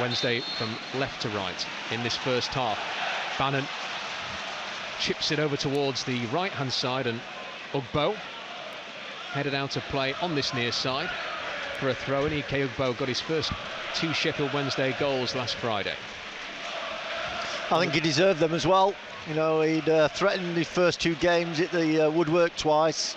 Wednesday from left to right in this first half. Bannon chips it over towards the right-hand side, and Ugbo headed out of play on this near side for a throw, and Ike Ugbo got his first 2 Sheffield Wednesday goals last Friday. I think he deserved them as well. You know, he'd threatened his first 2 games at the woodwork twice.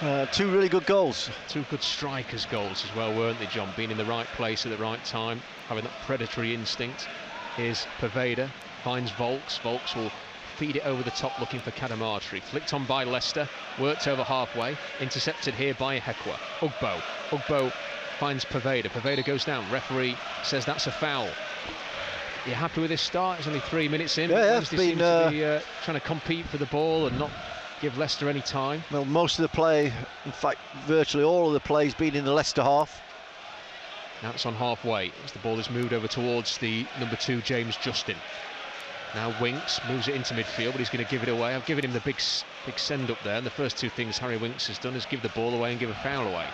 2 really good goals. 2 good strikers' goals as well, weren't they, John? Being in the right place at the right time, having that predatory instinct. Here's Poveda, finds Volks. Volks will feed it over the top looking for Cadamartri. Flicked on by Leicester, worked over halfway, intercepted here by Hekwa. Ugbo finds Poveda. Poveda goes down. Referee says that's a foul. You happy with this start? It's only 3 minutes in. Yeah, it's been to be trying to compete for the ball and not give Leicester any time. Well, most of the play, in fact, virtually all of the play has been in the Leicester half. Now it's on halfway as the ball is moved over towards the number 2, James Justin. Now Winks moves it into midfield, but he's going to give it away. I've given him the big send up there, and the first 2 things Harry Winks has done is give the ball away and give a foul away.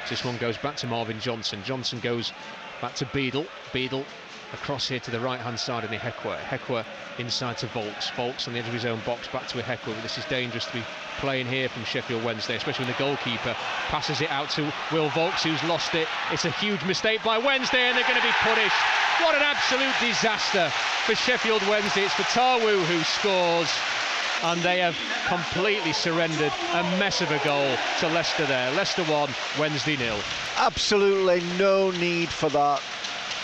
So this one goes back to Marvin Johnson. Johnson goes back to Beadle. Beadle across here to the right-hand side of Ihekwe. Ihekwe inside to Volks. Volks on the edge of his own box, back to Ihekwe. This is dangerous to be playing here from Sheffield Wednesday, especially when the goalkeeper passes it out to Will Volks, who's lost it. It's a huge mistake by Wednesday, and they're going to be punished. What an absolute disaster for Sheffield Wednesday. It's Fatawu who scores, and they have completely surrendered a mess of a goal to Leicester there. Leicester 1, Wednesday 0. Absolutely no need for that.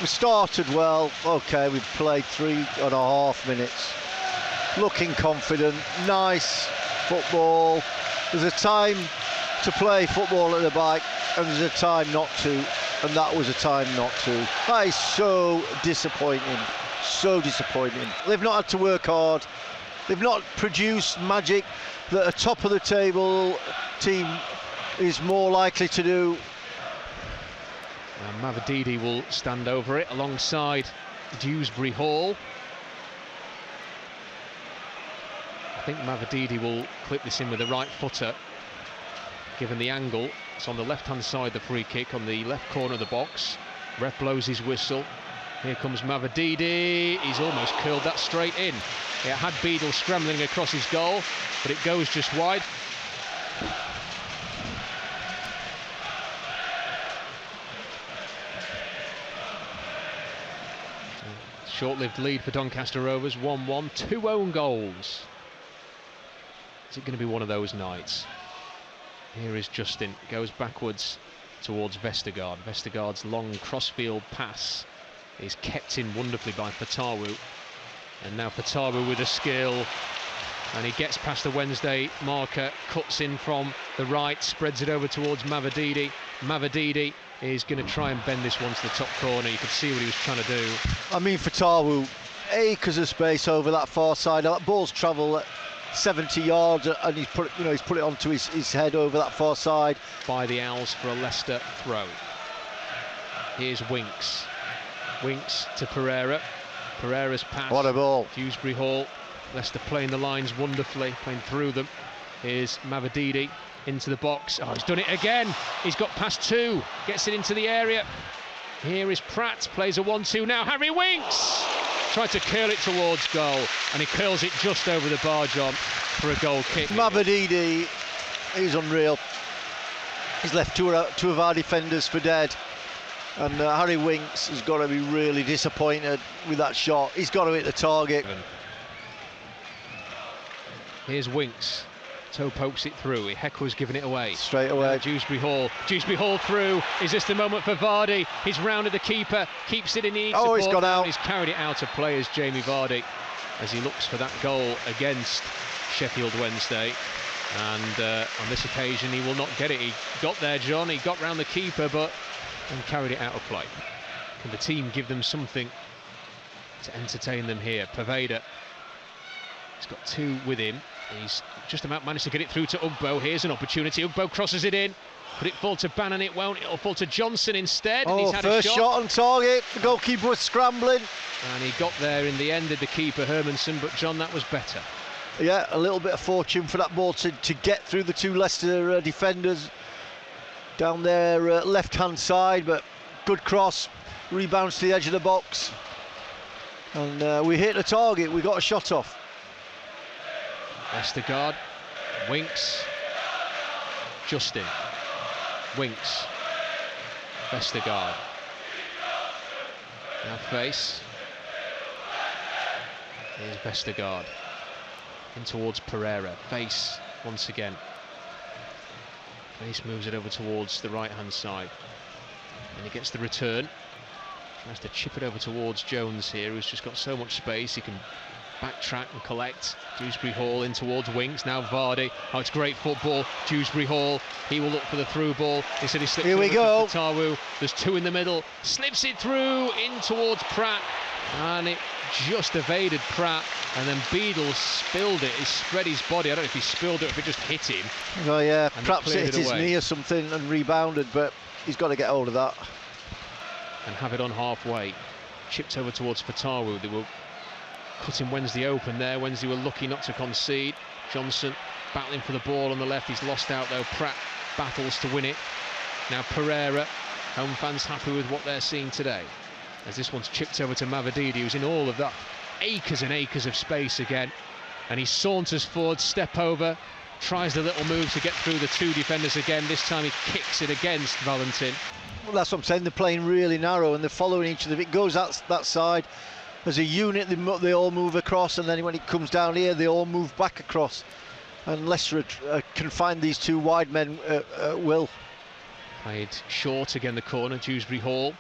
We started well. Okay, we've played 3.5 minutes. Looking confident, nice football. There's a time to play football at the back, and there's a time not to, and that was a time not to. That is so disappointing, so disappointing. They've not had to work hard. They've not produced magic that a top of the table team is more likely to do. Mavididi will stand over it alongside Dewsbury Hall. I think Mavididi will clip this in with the right footer, given the angle. It's on the left-hand side, the free kick on the left corner of the box. Ref blows his whistle. Here comes Mavididi. He's almost curled that straight in. It had Beadle scrambling across his goal, but it goes just wide. Short-lived lead for Doncaster Rovers, 1-1, 2 own goals. Is it going to be one of those nights? Here is Justin, goes backwards towards Vestergaard. Vestergaard's long crossfield pass is kept in wonderfully by Fatawu. And now Fatawu with a skill, and he gets past the Wednesday marker, cuts in from the right, spreads it over towards Mavididi. Mavididi is going to try and bend this one to the top corner. You could see what he was trying to do. I mean, Fatawu, acres of space over that far side. That ball's travelled 70 yards, and he's put it onto his head over that far side. By the Owls for a Leicester throw. Here's Winks. Winks to Pereira. Pereira's pass. What a ball. Dewsbury Hall. Leicester playing the lines wonderfully, playing through them. Here's Mavididi into the box. Oh, he's done it again. He's got past 2, gets it into the area. Here is Pratt, plays a 1-2 now. Harry Winks tried to curl it towards goal, and he curls it just over the bar, John, for a goal kick. Mavididi is unreal. He's left two of our defenders for dead, and Harry Winks has got to be really disappointed with that shot. He's got to hit the target. Here's Winks. Toe pokes it through. Ihekwe's giving it away. Straight away. Dewsbury Hall. Dewsbury Hall through. Is this the moment for Vardy? He's rounded the keeper. Keeps it in the support. He's gone out. He's carried it out of play as Jamie Vardy, as he looks for that goal against Sheffield Wednesday. And on this occasion, he will not get it. He got there, John. He got round the keeper, and carried it out of play. Can the team give them something to entertain them here? Poveda. He's got 2 with him. He's just about managed to get it through to Ugbo. Here's an opportunity. Ugbo crosses it in. Could it fall to Bannon? It won't. It'll fall to Johnson instead. And he's had first a shot on target. The goalkeeper was scrambling. And he got there in the end of the keeper, Hermanson. But, John, that was better. Yeah, a little bit of fortune for that ball to get through the 2 Leicester defenders down their left-hand side. But good cross. rebounds to the edge of the box, and we hit the target. We got a shot off. Vestergaard, Winks, Justin, Winks, Vestergaard. Now Face. Here's Vestergaard. In towards Pereira. Face once again. Face moves it over towards the right-hand side. And he gets the return. Tries to chip it over towards Jones here, who's just got so much space. He can backtrack and collect. Dewsbury Hall in towards Winks. Now Vardy. Oh, it's great football. Dewsbury Hall. He will look for the through ball. Instead he slips here we it go. to Fatawu. There's two in the middle. Slips it through in towards Pratt. And it just evaded Pratt. And then Beadle spilled it. He spread his body. I don't know if he spilled it or if it just hit him. Oh yeah, perhaps it hit his knee or something and rebounded, but he's got to get hold of that. And have it on halfway. Chipped over towards Fatawu. They were cutting Wednesday open there. Wednesday were lucky not to concede. Johnson battling for the ball on the left. He's lost out though. Pratt battles to win it. Now Pereira. Home fans happy with what they're seeing today. As this one's chipped over to Mavididi, who's in all of that acres and acres of space again. And he saunters forward, step over, tries the little move to get through the two defenders again. This time he kicks it against Valentin. Well, that's what I'm saying. They're playing really narrow and they're following each other. If it goes that side, as a unit, they all move across, and then when it comes down here, they all move back across. And Leicester can find these two wide men at will. Played short again, the corner. Dewsbury Hall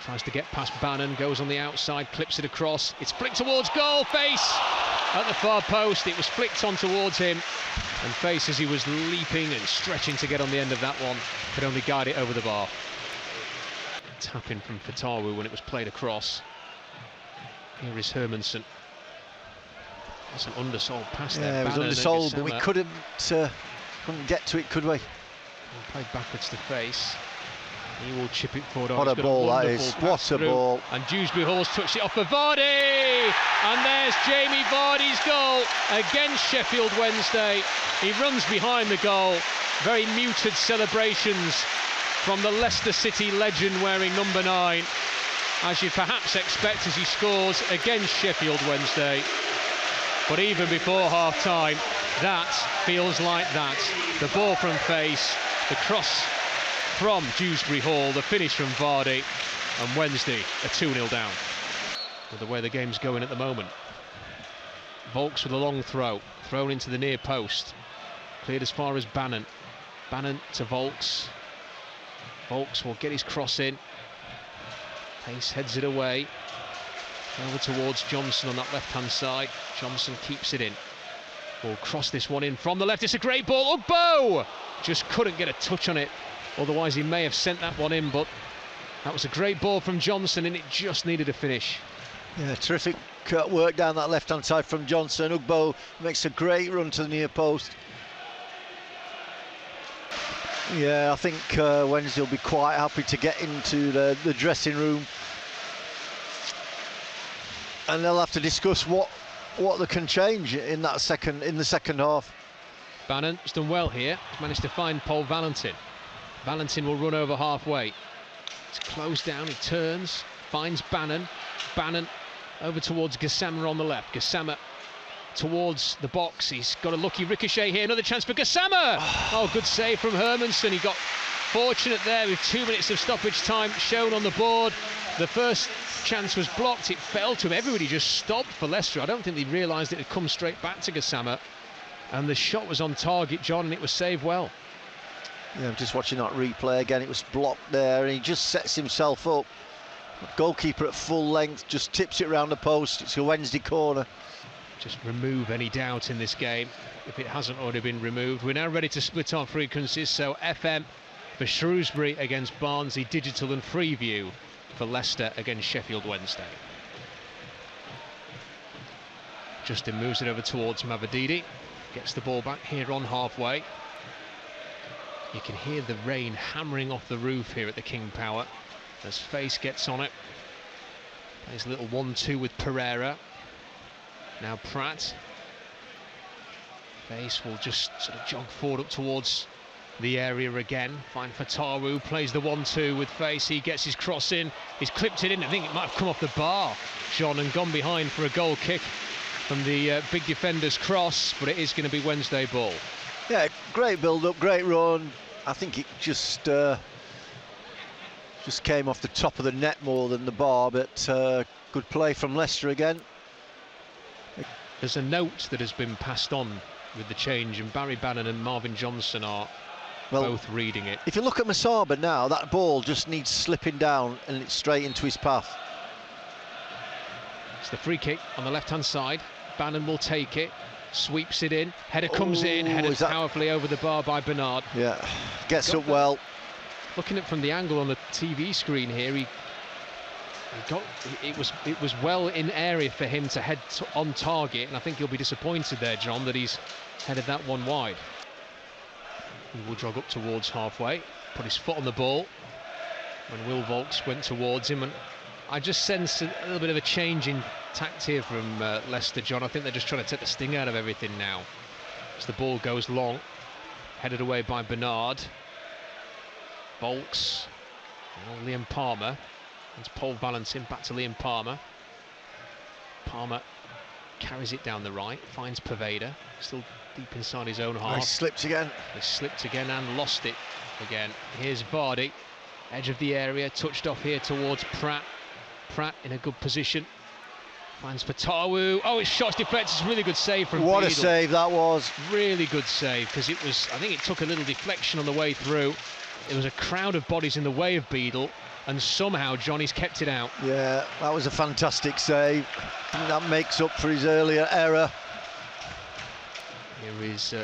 tries to get past Bannon, goes on the outside, clips it across. It's flicked towards goal. Face at the far post. It was flicked on towards him, and Face, as he was leaping and stretching to get on the end of that one, could only guide it over the bar. Tapping from Fatawu when it was played across. Here is Hermansen. That's an undersold pass there. Yeah, it was undersold, but we couldn't get to it, could we? Played backwards to Face. He will chip it forward. What a ball that is. What a ball. And Dewsbury Hall's touched it off for Vardy. And there's Jamie Vardy's goal against Sheffield Wednesday. He runs behind the goal. Very muted celebrations from the Leicester City legend wearing number 9, as you'd perhaps expect as he scores against Sheffield Wednesday. But even before half-time, that feels like that. The ball from Face, the cross from Dewsbury Hall, the finish from Vardy, and Wednesday are 2-0 down. With the way the game's going at the moment. Volks with a long throw, thrown into the near post. Cleared as far as Bannon. Bannon to Volks. Volks will get his cross in. Pace heads it away. Over towards Johnson on that left-hand side. Johnson keeps it in. Will cross this one in from the left. It's a great ball. Ugbo just couldn't get a touch on it. Otherwise he may have sent that one in, but that was a great ball from Johnson and it just needed a finish. Yeah, terrific work down that left-hand side from Johnson. Ugbo makes a great run to the near post. Yeah, I think Wednesday will be quite happy to get into the dressing room, and they'll have to discuss what they can change in the second half. Bannon's done well here. He's managed to find Paul Valentin. Valentin will run over halfway. It's closed down. He turns, finds Bannon. Bannon over towards Gassama on the left. Gassama towards the box. He's got a lucky ricochet here. Another chance for Gassama. Oh, good save from Hermansen. He got fortunate there with 2 minutes of stoppage time shown on the board. The first chance was blocked. It fell to him. Everybody just stopped for Leicester. I don't think they realised it had come straight back to Gassama. And the shot was on target, John, and it was saved well. Yeah, I'm just watching that replay again. It was blocked there, and he just sets himself up. Goalkeeper at full length just tips it around the post. It's a Wednesday corner. Just remove any doubt in this game if it hasn't already been removed. We're now ready to split our frequencies, so FM for Shrewsbury against Barnsley, digital and Freeview for Leicester against Sheffield Wednesday. Justin moves it over towards Mavididi, gets the ball back here on halfway. You can hear the rain hammering off the roof here at the King Power as Face gets on it. Plays a little 1-2 with Pereira. Now Pratt. Face will just sort of jog forward up towards the area again. Fine for Taru, plays the 1-2 with face. He gets his cross in. He's clipped it in. I think it might have come off the bar, John, and gone behind for a goal kick from the big defender's cross, but it is going to be Wednesday ball. Yeah, great build-up, great run. I think it just came off the top of the net more than the bar, but good play from Leicester again. There's a note that has been passed on with the change, and Barry Bannon and Marvin Johnson are both reading it. If you look at Masaba now, that ball just needs slipping down and it's straight into his path. It's the free kick on the left-hand side. Bannon will take it, sweeps it in, header comes in, headed powerfully over the bar by Bernard. Yeah, gets up well. Looking at from the angle on the TV screen here, it was well in area for him to head on target, and I think he'll be disappointed there, John, that he's headed that one wide. He will jog up towards halfway, put his foot on the ball when Will Volks went towards him, and I just sense a little bit of a change in tact here from Leicester, John. I think they're just trying to take the sting out of everything now. As the ball goes long, headed away by Bernard. Volks, Liam Palmer. It's Paul Valentin back to Liam Palmer. Palmer carries it down the right, finds Poveda, still deep inside his own half. He slipped again. He slipped again and lost it again. Here's Vardy, edge of the area, touched off here towards Pratt. Pratt in a good position. Finds Fatawu. Oh, his shot's deflected. It's a really good save from What Beadle. A save that was. Really good save, because it was, I think it took a little deflection on the way through. There was a crowd of bodies in the way of Beadle, and somehow Johnny's kept it out. Yeah, that was a fantastic save. I think that makes up for his earlier error. Here is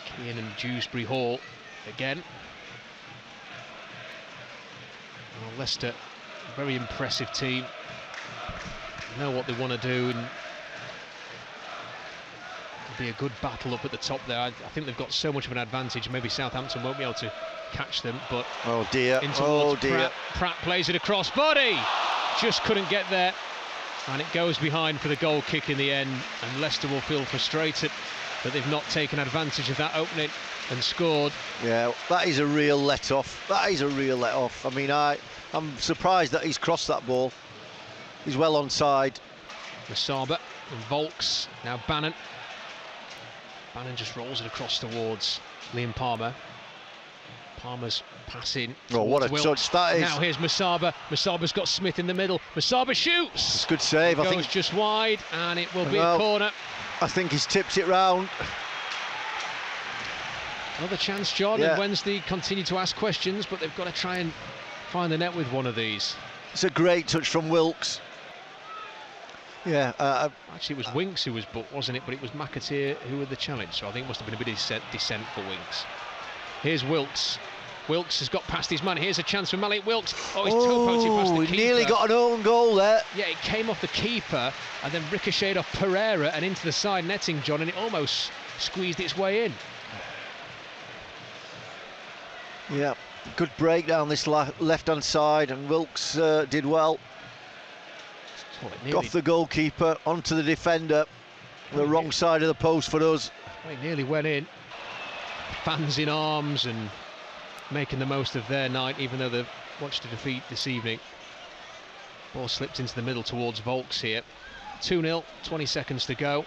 Keane and Dewsbury Hall again. Well, Leicester, a very impressive team. They know what they want to do, and it'll be a good battle up at the top there. I think they've got so much of an advantage. Maybe Southampton won't be able to catch them, but oh dear, Pratt plays it across, body just couldn't get there, and it goes behind for the goal kick in the end, and Leicester will feel frustrated that they've not taken advantage of that opening and scored. Yeah, that is a real let-off. That is a real let-off. I mean, I'm surprised that he's crossed that ball. He's well onside. Masaba and Volks, now Bannon just rolls it across towards Liam Palmer. Palmer's passing. Oh, what a touch that is. Now here's Masaba. Masaba's got Smith in the middle. Masaba shoots. It's a good save. I think goes just wide, and it will be a corner. I think he's tipped it round. Another chance, John, and Wednesday continue to ask questions, but they've got to try and find the net with one of these. It's a great touch from Wilkes. Yeah. Actually, it was Winks who was booked, wasn't it? But it was McAteer who had the challenge, so I think it must have been a bit of descent for Winks. Here's Wilkes. Wilkes has got past his man. Here's a chance for Malik Wilkes. Oh, he's toe-poted past the keeper. He nearly got an own goal there. Yeah, it came off the keeper and then ricocheted off Pereira and into the side netting, John, and it almost squeezed its way in. Yeah, good break down this left-hand side, and Wilkes did well. Off the goalkeeper, onto the defender. The wrong side of the post for us. Well, he nearly went in. Fans in arms and making the most of their night, even though they've watched a defeat this evening. Ball slipped into the middle towards Volks here. 2-0, 20 seconds to go.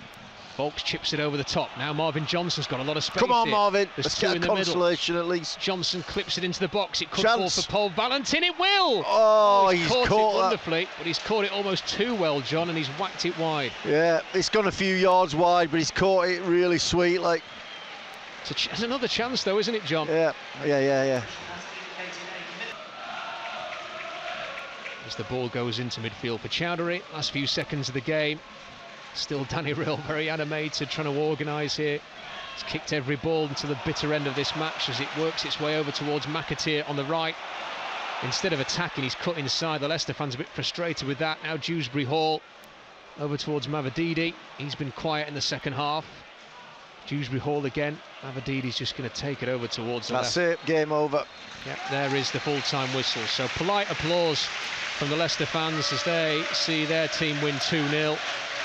Volks chips it over the top. Now Marvin Johnson's got a lot of space. Come on, here. Marvin. There's Let's two get in a the consolation middle. at least. Johnson clips it into the box. It could fall for Paul Valentin. It will! Oh, he's caught it wonderfully, but he's caught it almost too well, John, and he's whacked it wide. Yeah, it's gone a few yards wide, but he's caught it really sweet. Like, it's another chance, though, isn't it, John? Yeah. As the ball goes into midfield for Chowdhury, last few seconds of the game. Still Danny Rill very animated, trying to organise here. He's kicked every ball into the bitter end of this match as it works its way over towards McAteer on the right. Instead of attacking, he's cut inside. The Leicester fans a bit frustrated with that. Now Dewsbury Hall over towards Mavadidi. He's been quiet in the second half. Dewsbury Hall again. Mavadidi's just going to take it over towards the left. That's it, game over. Yep, there is the full-time whistle. So polite applause from the Leicester fans as they see their team win 2-0.